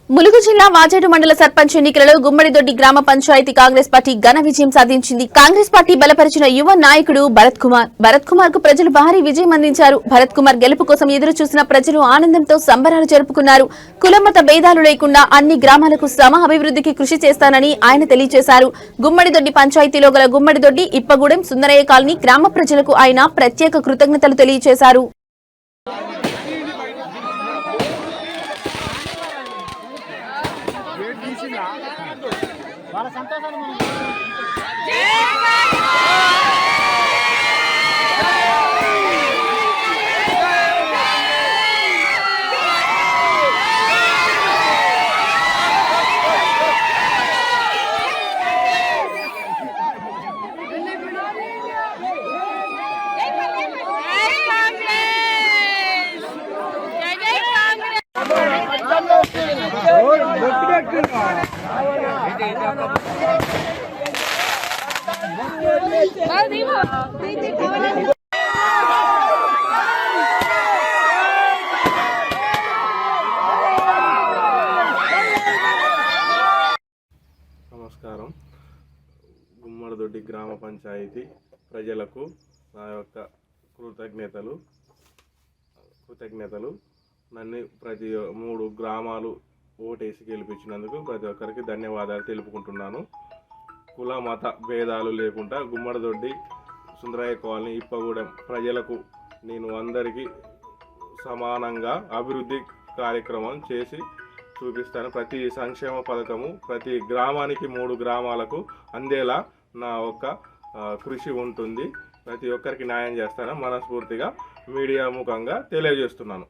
ములుగు జిల్లా వాజేడు మండల సర్పంచ్ ఎన్నికలలో గుమ్మడిదొడ్డి గ్రామ పంచాయతీ కాంగ్రెస్ పార్టీ ఘన విజయం సాధించింది. కాంగ్రెస్ పార్టీ బలపరిచిన యువ నాయకుడు భరత్ కుమార్ కు ప్రజలు భారీ విజయం అందించారు. భరత్ కుమార్ గెలుపు కోసం ఎదురు చూసిన ప్రజలు ఆనందంతో సంబరాలు జరుపుకున్నారు. కులమత భేదాలు లేకుండా అన్ని గ్రామాలకు సమ అభివృద్ధికి కృషి చేస్తానని ఆయన తెలియజేశారు. గుమ్మడిదొడ్డి పంచాయతీలో గల గుమ్మడిదొడ్డి, ఇప్పగూడెం, సుందరయ్య కాలనీ గ్రామ ప్రజలకు ఆయన ప్రత్యేక కృతజ్ఞతలు తెలియజేశారు. నమస్కారం. గుమ్మడిదొడ్డి గ్రామ పంచాయతీ ప్రజలకు నా యొక్క కృతజ్ఞతలు. నన్ను ప్రతి 3 గ్రామాలు ఓటేసి గెలిపించినందుకు ప్రతి ఒక్కరికి ధన్యవాదాలు తెలుపుకుంటున్నాను. కుల మత భేదాలు లేకుండా గుమ్మడిదొడ్డి, సుందరయ్య కాలనీ, ఇప్పగూడెం ప్రజలకు నేను అందరికీ సమానంగా అభివృద్ధి కార్యక్రమం చేసి చూపిస్తాను. ప్రతి సంక్షేమ పథకము ప్రతి గ్రామానికి 3 గ్రామాలకు అందేలా నా ఒక్క కృషి ఉంటుంది. ప్రతి ఒక్కరికి న్యాయం చేస్తానని మనస్ఫూర్తిగా మీడియా ముఖంగా తెలియజేస్తున్నాను.